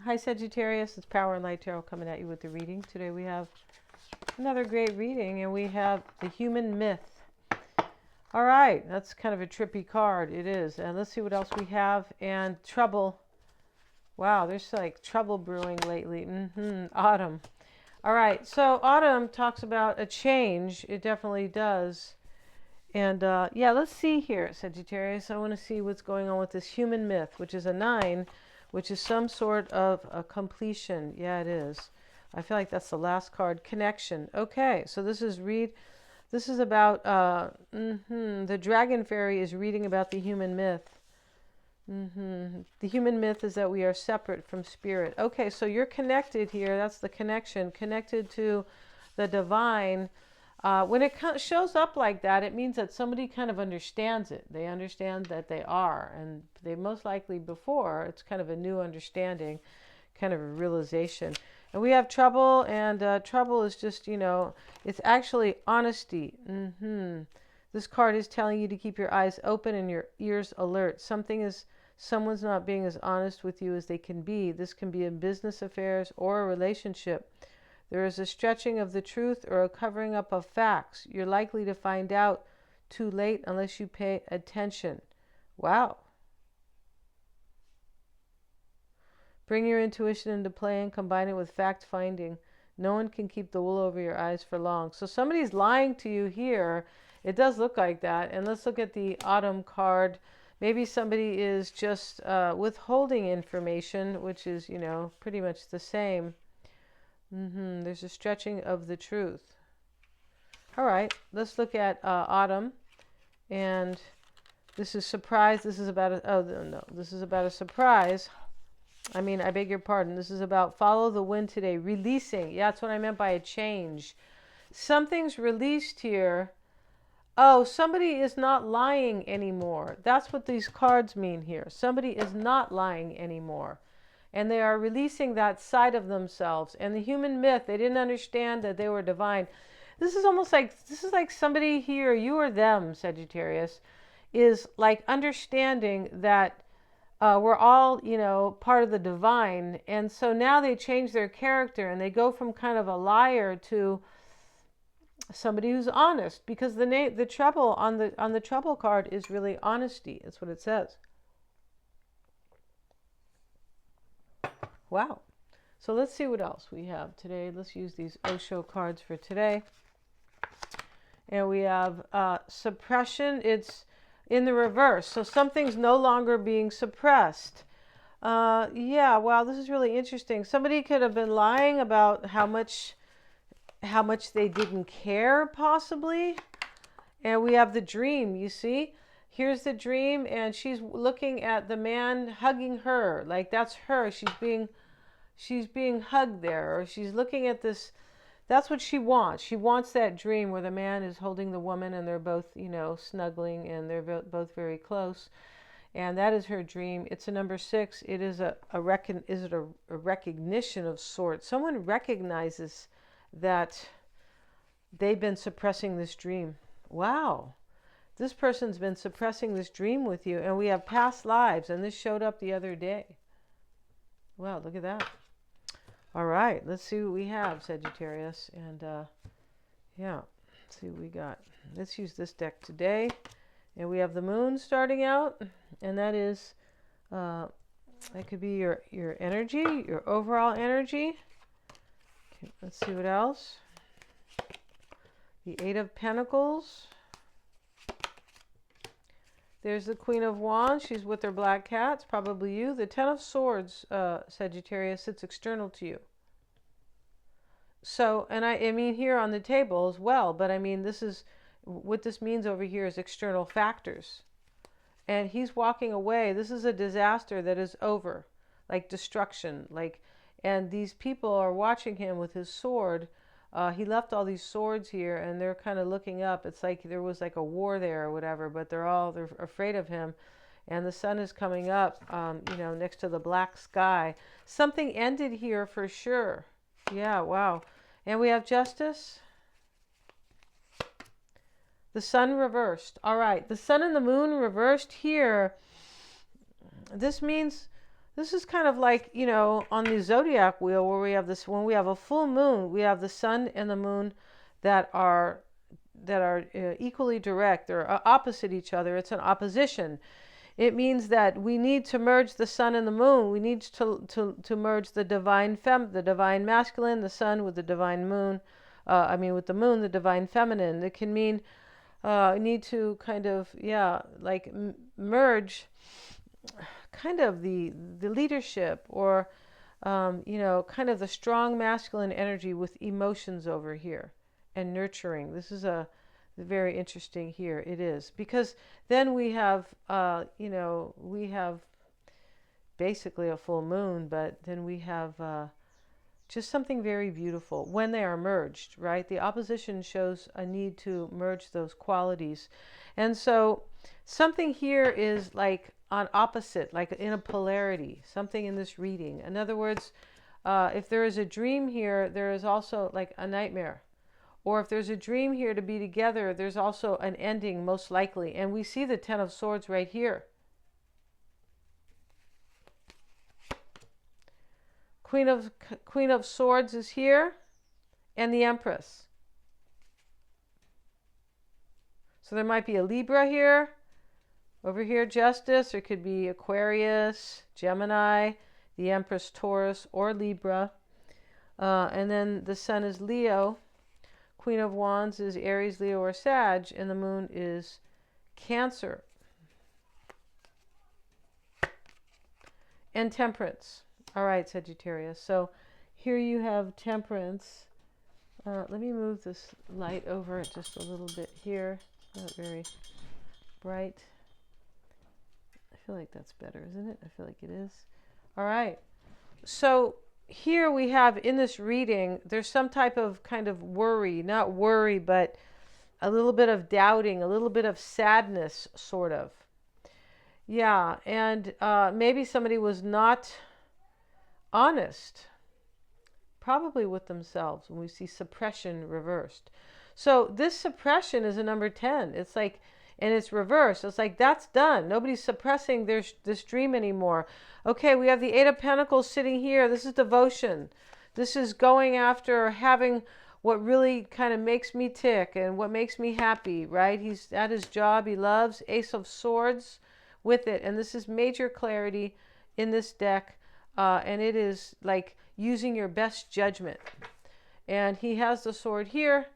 Hi Sagittarius, it's Power and Light Tarot coming at you with the reading. Today we have another great reading, and we have the human myth. All right, that's kind of a trippy card. It is. And let's see what else we have. And trouble. Wow, there's like trouble brewing lately. Autumn. All right, so autumn talks about a change. It definitely does. And yeah, let's see here, Sagittarius. I want to see what's going on with this human myth, which is a 9, which is some sort of a completion. Yeah, it is. I feel like that's the last card. Connection. Okay, so this is about the dragon fairy is reading about the human myth. The human myth is that we are separate from spirit. Okay, so you're connected here. That's the connection. Connected to the divine. When it shows up like that, it means that somebody kind of understands it. They understand that they are. And they most likely before, it's kind of a new understanding, kind of a realization. And we have trouble, and trouble is just, it's actually honesty. This card is telling you to keep your eyes open and your ears alert. Someone's not being as honest with you as they can be. This can be in business affairs or a relationship. There is a stretching of the truth or a covering up of facts. You're likely to find out too late unless you pay attention. Wow. Bring your intuition into play and combine it with fact-finding. No one can keep the wool over your eyes for long. So somebody's lying to you here. It does look like that. And let's look at the autumn card. Maybe somebody is just withholding information, which is, pretty much the same. There's a stretching of the truth. All right, let's look at autumn. And this is surprise. This is about this is about a surprise. I beg your pardon. This is about follow the wind today. Releasing. Yeah, that's what I meant by a change. Something's released here. Oh, somebody is not lying anymore. That's what these cards mean here. Somebody is not lying anymore. And they are releasing that side of themselves. And the human myth, they didn't understand that they were divine. This is like somebody here, you or them, Sagittarius, is like understanding that we're all, part of the divine. And so now they change their character and they go from kind of a liar to somebody who's honest, because the trouble on the trouble card is really honesty. That's what it says. Wow. So let's see what else we have today. Let's use these Osho cards for today. And we have suppression. It's in the reverse. So something's no longer being suppressed. Yeah, wow, this is really interesting. Somebody could have been lying about how much they didn't care, possibly. And we have the dream, you see? Here's the dream, and she's looking at the man hugging her. Like, that's her. She's being hugged there. Or she's looking at this. That's what she wants. She wants that dream where the man is holding the woman and they're both, snuggling, and they're both very close. And that is her dream. It's a number 6. It is a recognition of sorts. Someone recognizes that they've been suppressing this dream. Wow. This person's been suppressing this dream with you. And we have past lives. And this showed up the other day. Wow, look at that. All right, let's see what we have, Sagittarius. And yeah, let's see what we got. Let's use this deck today. And we have the moon starting out. And that is, that could be your energy, your overall energy. Okay, let's see what else. The 8 of Pentacles. There's the Queen of Wands. She's with her black cat. It's probably you. The 10 of Swords, Sagittarius, sits external to you. So, and I mean here on the table as well, but this is, what this means over here is external factors. And he's walking away. This is a disaster that is over, like destruction. And these people are watching him with his sword. He left all these swords here, and they're kind of looking up. It's like there was like a war there or whatever, but they're afraid of him. And the sun is coming up, next to the black sky. Something ended here for sure. Yeah, wow. And we have justice. The sun reversed. All right, the sun and the moon reversed here. This means This is kind of like, you know, on the zodiac wheel where we have this, when we have a full moon, we have the sun and the moon that are equally direct. They're opposite each other. It's an opposition. It means that we need to merge the sun and the moon. We need to merge the the divine masculine, the sun with the divine moon. With the moon, the divine feminine. It can mean need to kind of, yeah, like merge kind of the leadership, or you know, kind of the strong masculine energy with emotions over here and nurturing. This is a very interesting here. It is, because then we have you know, we have basically a full moon, but then we have just something very beautiful when they are merged, right? The opposition shows a need to merge those qualities. And so something here is like on opposite, like in a polarity, something in this reading. In other words, if there is a dream here, there is also like a nightmare. Or if there's a dream here to be together, there's also an ending, most likely. And we see the Ten of Swords right here. Queen of Swords is here, and the Empress. So there might be a Libra here. Over here, Justice. There could be Aquarius, Gemini, the Empress, Taurus, or Libra. And then the Sun is Leo. Queen of Wands is Aries, Leo, or Sag. And the Moon is Cancer. And Temperance. All right, Sagittarius. So here you have Temperance. Let me move this light over just a little bit here. It's not very bright. I feel like that's better, isn't it? I feel like it is. All right. So here we have in this reading, there's some type of kind of worry, not worry, but a little bit of doubting, a little bit of sadness, sort of. Yeah, and maybe somebody was not honest, probably with themselves, when we see suppression reversed. So this suppression is a number 10. It's like, and it's reversed. It's like, that's done. Nobody's suppressing this dream anymore. Okay, we have the Eight of Pentacles sitting here. This is devotion. This is going after having what really kind of makes me tick and what makes me happy, right? He's at his job he loves. Ace of Swords with it. And this is major clarity in this deck. And it is like using your best judgment. And he has the sword here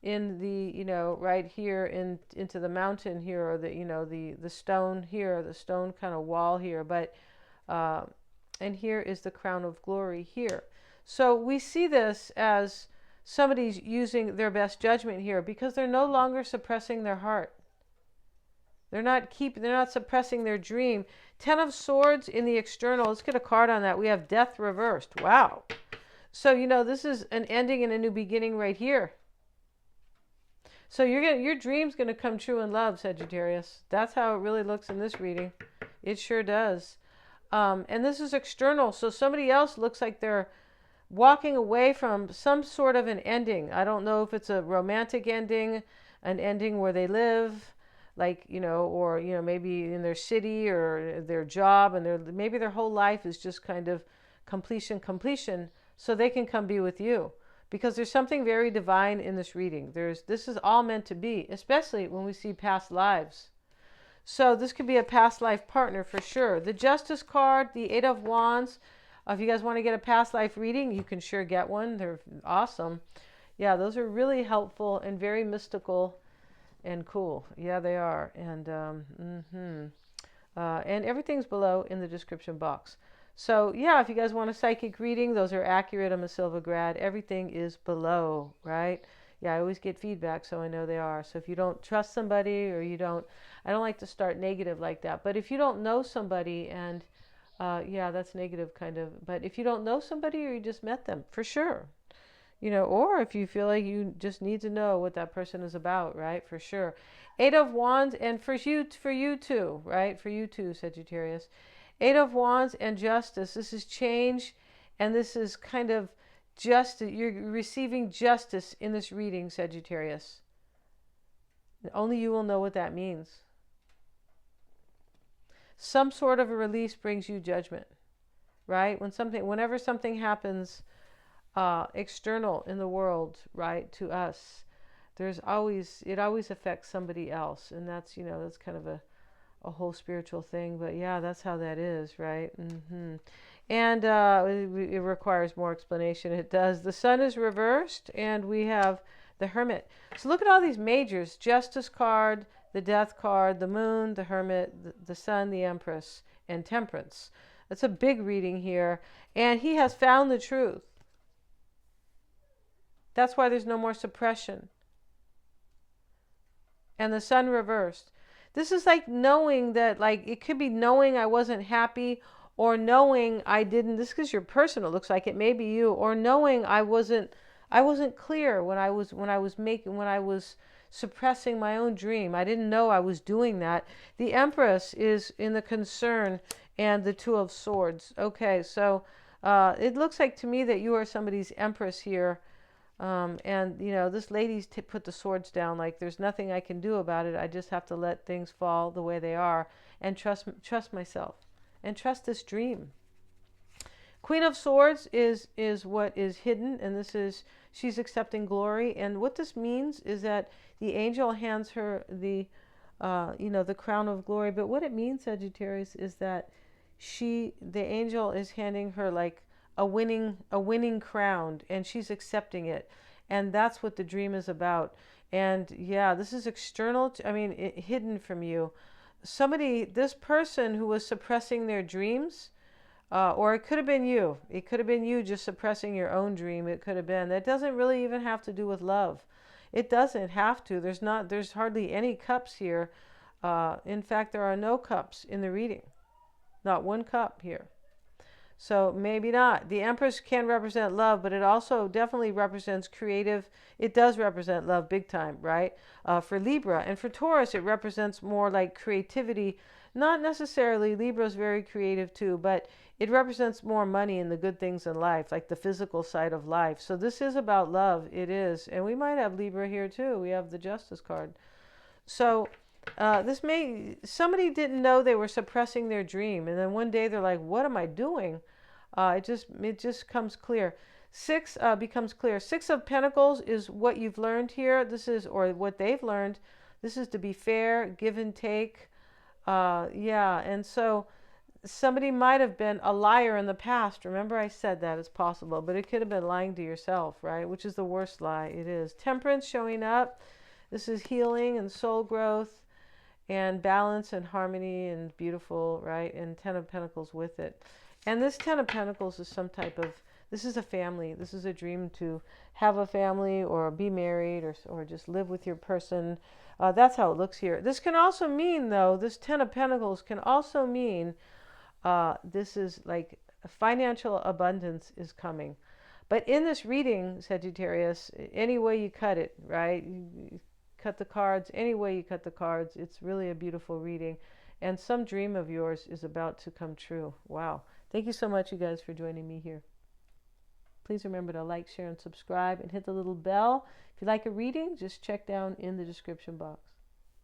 in the, you know, right here into the mountain here, or the, you know, the stone here, the stone kind of wall here. But, and here is the crown of glory here. So we see this as somebody's using their best judgment here, because they're no longer suppressing their heart. They're not suppressing their dream. Ten of Swords in the external. Let's get a card on that. We have Death reversed. Wow. So, you know, this is an ending and a new beginning right here. So your dream's going to come true in love, Sagittarius. That's how it really looks in this reading. It sure does. And this is external. So somebody else looks like they're walking away from some sort of an ending. I don't know if it's a romantic ending, an ending where they live, like, you know, or, you know, maybe in their city or their job, and maybe their whole life is just kind of completion, so they can come be with you, because there's something very divine in this reading. This is all meant to be, especially when we see past lives. So this could be a past life partner for sure. The Justice card, the Eight of Wands. If you guys want to get a past life reading, you can sure get one. They're awesome. Yeah, those are really helpful and very mystical and cool. Yeah, they are. And and everything's below in the description box. So yeah, if you guys want a psychic reading, those are accurate. I'm a Silvergrad. Everything is below, right? Yeah, I always get feedback, so I know they are. So if you don't trust somebody, or I don't like to start negative like that. But if you don't know somebody, and yeah, that's negative kind of. But if you don't know somebody, or you just met them, for sure. You know, or if you feel like you just need to know what that person is about, right? For sure. Eight of Wands, and for you too, right? For you too, Sagittarius. Eight of Wands and Justice. This is change, and this is kind of justice. You're receiving justice in this reading, Sagittarius. Only you will know what that means. Some sort of a release brings you judgment. right? Whenever something happens external in the world, right, to us, it always affects somebody else. And that's, that's kind of a whole spiritual thing. But yeah, that's how that is, right? And it requires more explanation. It does. The sun is reversed, and we have the Hermit. So look at all these majors: Justice card, the Death card, the Moon, the Hermit, the Sun, the Empress, and Temperance. That's a big reading here. And he has found the truth. That's why there's no more suppression. And the Sun reversed. This is like knowing that, like, it could be knowing I wasn't happy, or knowing I didn't. This is your personal, looks like it may be you, or knowing I wasn't clear when I was suppressing my own dream. I didn't know I was doing that. The Empress is in the concern, and the Two of Swords. Okay, so it looks like to me that you are somebody's Empress here. And this lady's put the swords down, like there's nothing I can do about it. I just have to let things fall the way they are, and trust myself, and trust this dream. Queen of Swords is what is hidden, and she's accepting glory. And what this means is that the angel hands her the crown of glory. But what it means, Sagittarius, is that the angel is handing her like a winning crown, and she's accepting it. And that's what the dream is about. And yeah, this is external, hidden from you. This person who was suppressing their dreams, or it could have been you. It could have been you just suppressing your own dream. It could have been. That doesn't really even have to do with love. It doesn't have to. There's hardly any cups here. In fact, there are no cups in the reading. Not one cup here. So maybe not. The Empress can represent love, but it also definitely represents creative. It does represent love big time, right? For Libra. And for Taurus, it represents more like creativity. Not necessarily. Libra's very creative too, but it represents more money and the good things in life, like the physical side of life. So this is about love. It is. And we might have Libra here too. We have the Justice card. So somebody didn't know they were suppressing their dream, and then one day they're like, what am I doing? It just comes clear. Six becomes clear. Six of Pentacles is what you've learned here. Or what they've learned. This is to be fair, give and take. And so somebody might have been a liar in the past. Remember, I said that it's possible, but it could have been lying to yourself, right? Which is the worst lie. It is. Temperance showing up. This is healing and soul growth and balance and harmony and beautiful, right? And Ten of Pentacles with it. And this Ten of Pentacles is this is a family. This is a dream to have a family, or be married, or just live with your person. That's how it looks here. This can also mean, though, this Ten of Pentacles can also mean this is like financial abundance is coming. But in this reading, Sagittarius, any way you cut it, right? You cut the cards, any way you cut the cards, it's really a beautiful reading. And some dream of yours is about to come true. Wow. Thank you so much, you guys, for joining me here. Please remember to like, share, and subscribe, and hit the little bell. If you like a reading, just check down in the description box.